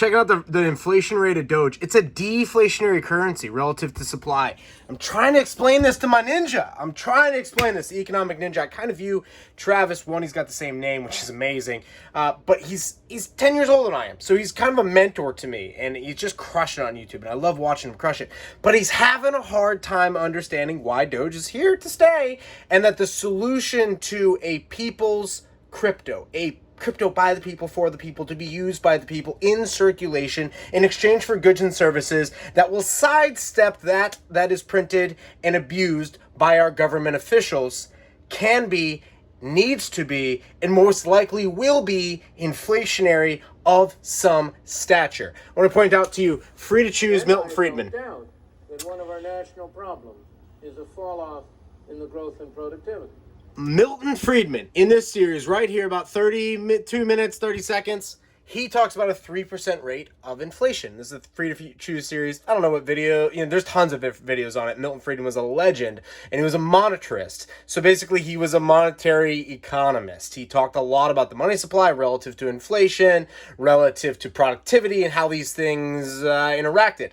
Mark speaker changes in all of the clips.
Speaker 1: checking out the inflation rate of Doge. It's a deflationary currency relative to supply. I'm trying to explain this to my ninja. I'm trying to explain this, the economic ninja. I kind of view Travis, one, he's got the same name, which is amazing. But he's 10 years older than I am. So he's kind of a mentor to me. And he's just crushing it on YouTube. And I love watching him crush it. But he's having a hard time understanding why Doge is here to stay. And that the solution to a people's crypto, a crypto by the people, for the people, to be used by the people in circulation in exchange for goods and services that will sidestep that is printed and abused by our government officials, can be, needs to be, and most likely will be inflationary of some stature. I want to point out to you, free to choose Milton Friedman.
Speaker 2: Doubt that one of our national problems is a fall off in the growth and productivity.
Speaker 1: Milton Friedman, in this series right here, about 32 minutes, 30 seconds, he talks about a 3% rate of inflation. This is a free to choose series. I don't know what video, there's tons of videos on it. Milton Friedman was a legend, and he was a monetarist. So basically, he was a monetary economist. He talked a lot about the money supply relative to inflation, relative to productivity, and how these things interacted.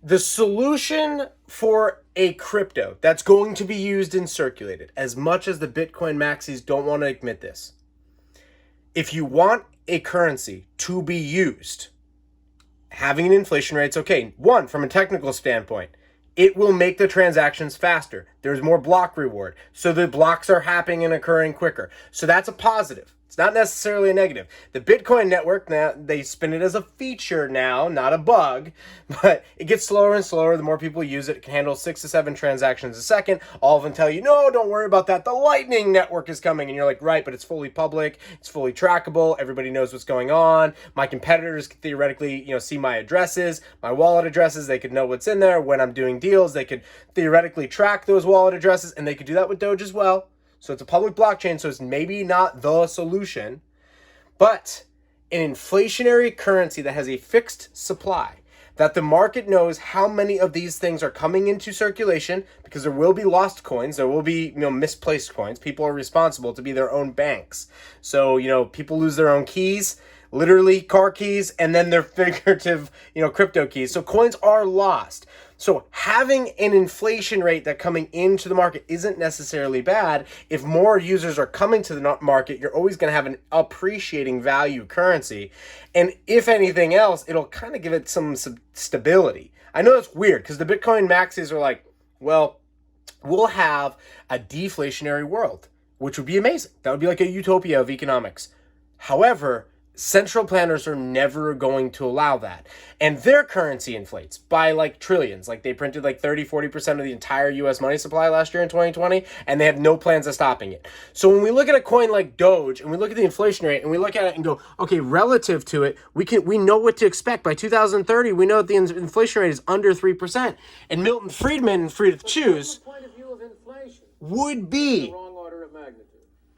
Speaker 1: The solution for a crypto that's going to be used and circulated, as much as the Bitcoin maxis don't want to admit this, if you want a currency to be used, having an inflation rate is okay. One, from a technical standpoint, it will make the transactions faster. There's more block reward. So the blocks are happening and occurring quicker. So that's a positive. It's not necessarily a negative. The Bitcoin network, now they spin it as a feature now, not a bug, but it gets slower and slower. The more people use it, it can handle 6 to 7 transactions a second. All of them tell you, no, don't worry about that. The Lightning network is coming. And you're like, right, but it's fully public. It's fully trackable. Everybody knows what's going on. My competitors could theoretically, see my addresses, my wallet addresses. They could know what's in there. When I'm doing deals, they could theoretically track those wallet addresses, and they could do that with Doge as well. So it's a public blockchain, so it's maybe not the solution, but an inflationary currency that has a fixed supply, that the market knows how many of these things are coming into circulation, because there will be lost coins, there will be misplaced coins. People are responsible to be their own banks. So, people lose their own keys, literally car keys, and then their figurative, crypto keys. So coins are lost. So having an inflation rate that coming into the market isn't necessarily bad. If more users are coming to the market, you're always going to have an appreciating value currency. And if anything else, it'll kind of give it some stability. I know it's weird because the Bitcoin maxis are like, well, we'll have a deflationary world, which would be amazing. That would be like a utopia of economics. However, central planners are never going to allow that. And their currency inflates by like trillions. Like they printed like 30-40% of the entire US money supply last year in 2020, and they have no plans of stopping it. So when we look at a coin like Doge and we look at the inflation rate and we look at it and go, okay, relative to it, we know what to expect. By 2030, we know that the inflation rate is under 3%. And Milton Friedman, free to choose,
Speaker 2: Point of view of inflation,
Speaker 1: would be
Speaker 2: the wrong order of magnitude.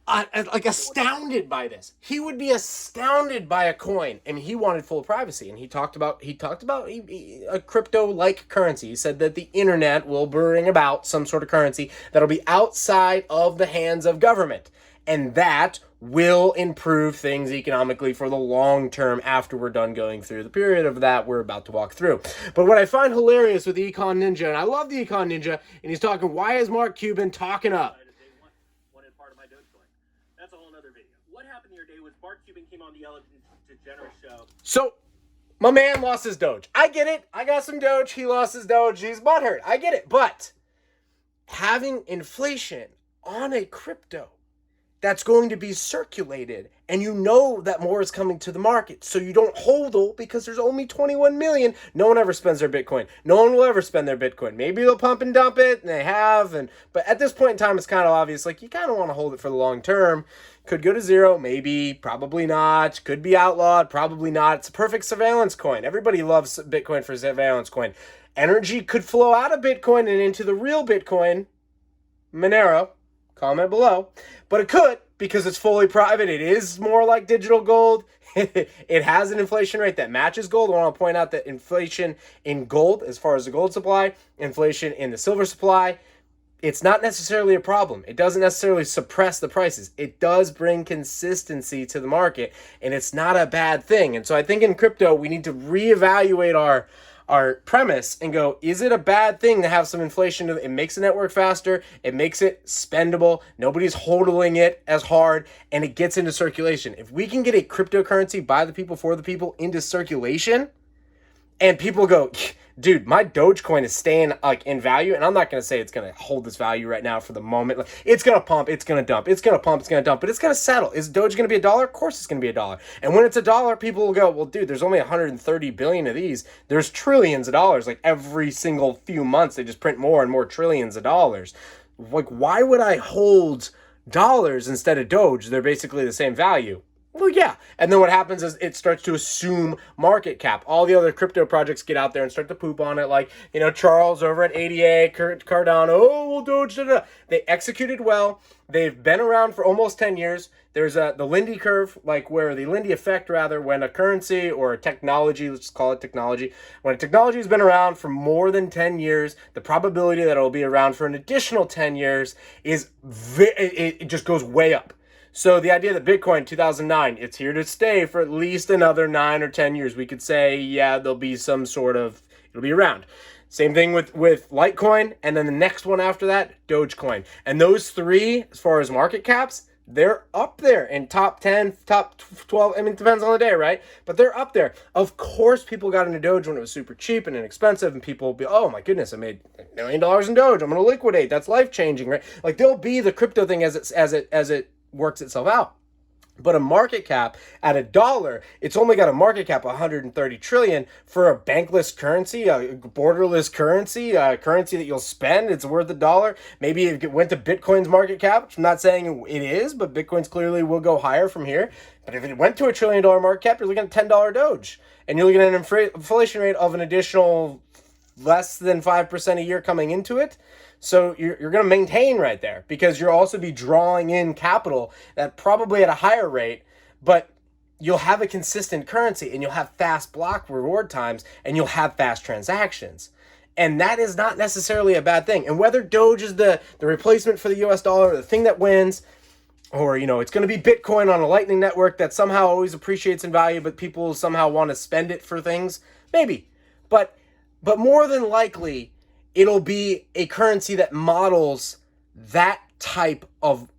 Speaker 1: Astounded by this. He would be astounded by a coin, and he wanted full privacy. And he talked about a crypto-like currency. He said that the internet will bring about some sort of currency that'll be outside of the hands of government, and that will improve things economically for the long term after we're done going through the period of that we're about to walk through. But what I find hilarious with the Econ Ninja, and I love the Econ Ninja, and he's talking, why is Mark Cuban talking up?
Speaker 3: That's a whole other video. What happened the other day was Mark Cuban came on the Ellen DeGeneres show.
Speaker 1: So, my man lost his Doge. I get it. I got some Doge. He lost his Doge. He's butthurt. I get it. But having inflation on a crypto that's going to be circulated, and you know that more is coming to the market, so you don't hodl because there's only 21 million. No one ever spends their Bitcoin. No one will ever spend their Bitcoin. Maybe they'll pump and dump it, and they have, but at this point in time, it's kind of obvious, like you kind of want to hold it for the long term. Could go to zero, maybe, probably not. Could be outlawed, probably not. It's a perfect surveillance coin. Everybody loves Bitcoin for surveillance coin. Energy could flow out of Bitcoin and into the real Bitcoin, Monero. Comment below. But it could, because it's fully private. It is more like digital gold. It has an inflation rate that matches gold. I want to point out that inflation in gold, as far as the gold supply, inflation in the silver supply, it's not necessarily a problem. It doesn't necessarily suppress the prices. It does bring consistency to the market, and it's not a bad thing. And so I think in crypto, we need to reevaluate our premise and go, is it a bad thing to have some inflation? It makes the network faster. It makes it spendable. Nobody's hodling it as hard, and it gets into circulation. If we can get a cryptocurrency by the people, for the people, into circulation, and people go, dude, my Dogecoin is staying like in value, and I'm not going to say it's going to hold this value right now for the moment. Like, it's going to pump, it's going to dump, it's going to pump, it's going to dump, but it's going to settle. Is Doge going to be $1? Of course it's going to be $1. And when it's $1, people will go, well, dude, there's only 130 billion of these. There's trillions of dollars. Like every single few months, they just print more and more trillions of dollars. Like, why would I hold dollars instead of Doge? They're basically the same value. Well, yeah. And then what happens is it starts to assume market cap. All the other crypto projects get out there and start to poop on it. Like, Charles over at ADA, Cardano, oh, well, Doge, They executed well. They've been around for almost 10 years. There's the Lindy curve, like where the Lindy effect, rather, when a currency or a technology, let's call it technology, when a technology has been around for more than 10 years, the probability that it'll be around for an additional 10 years is, it just goes way up. So the idea that Bitcoin 2009, it's here to stay for at least another 9 or 10 years. We could say, yeah, there'll be some sort of, it'll be around. Same thing with Litecoin, and then the next one after that, Dogecoin. And those three, as far as market caps, they're up there in top 10, top 12. I mean, it depends on the day, right? But they're up there. Of course, people got into Doge when it was super cheap and inexpensive, and people will be, oh my goodness, I made $1 million in Doge. I'm going to liquidate. That's life-changing, right? Like, there'll be the crypto thing as it works itself out. But a market cap at $1, it's only got a market cap of 130 trillion for a bankless currency, a borderless currency, a currency that you'll spend. It's worth $1. Maybe if it went to Bitcoin's market cap, which I'm not saying it is, but Bitcoin's clearly will go higher from here. But if it went to $1 trillion market cap, you're looking at $10 Doge, and you're looking at an inflation rate of an additional less than 5% a year coming into it. So you're going to maintain right there, because you'll also be drawing in capital that probably at a higher rate, but you'll have a consistent currency, and you'll have fast block reward times, and you'll have fast transactions. And that is not necessarily a bad thing. And whether Doge is the replacement for the US dollar, or the thing that wins, or, it's going to be Bitcoin on a Lightning network that somehow always appreciates in value, but people somehow want to spend it for things, maybe. But more than likely, it'll be a currency that models that type of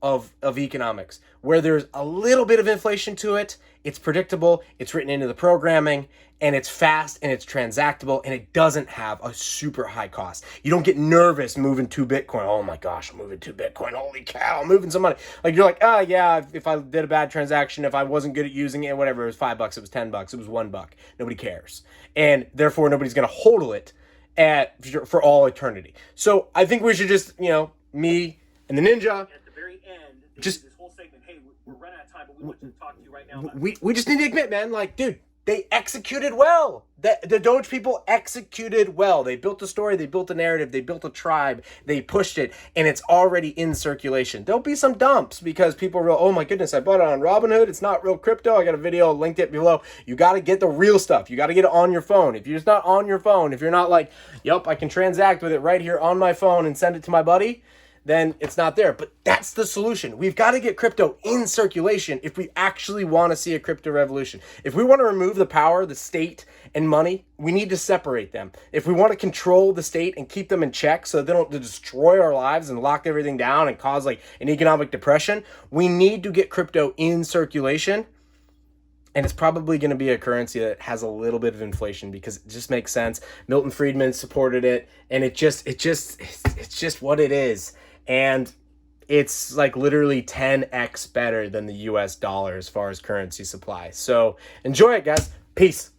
Speaker 1: economics, where there's a little bit of inflation to it, it's predictable, it's written into the programming, and it's fast, and it's transactable, and it doesn't have a super high cost. You don't get nervous moving to Bitcoin. Oh my gosh, I'm moving to Bitcoin. Holy cow, I'm moving some money. Like, you're like, yeah, if I did a bad transaction, if I wasn't good at using it, whatever, it was $5, it was $10, it was $1. Nobody cares. And therefore, nobody's going to hodl it for all eternity. So I think we should just, me and the Ninja,
Speaker 3: At the very end,
Speaker 1: just
Speaker 3: this whole segment, hey, we're running out of time, but we want to talk to you right now about
Speaker 1: we just need to admit, man, like, dude, they executed well. The Doge people executed well. They built a story, they built a narrative, they built a tribe, they pushed it, and it's already in circulation. There'll be some dumps because people are, oh my goodness, I bought it on Robinhood. It's not real crypto. I got a video, linked it below. You got to get the real stuff. You got to get it on your phone. If you're just not on your phone, if you're not like, yep, I can transact with it right here on my phone and send it to my buddy, then it's not there. But that's the solution. We've got to get crypto in circulation if we actually want to see a crypto revolution. If we want to remove the power, the state, and money, we need to separate them. If we want to control the state and keep them in check so they don't destroy our lives and lock everything down and cause like an economic depression, we need to get crypto in circulation. And it's probably going to be a currency that has a little bit of inflation because it just makes sense. Milton Friedman supported it, and it's just what it is. And it's like literally 10x better than the US dollar as far as currency supply. So enjoy it, guys. Peace.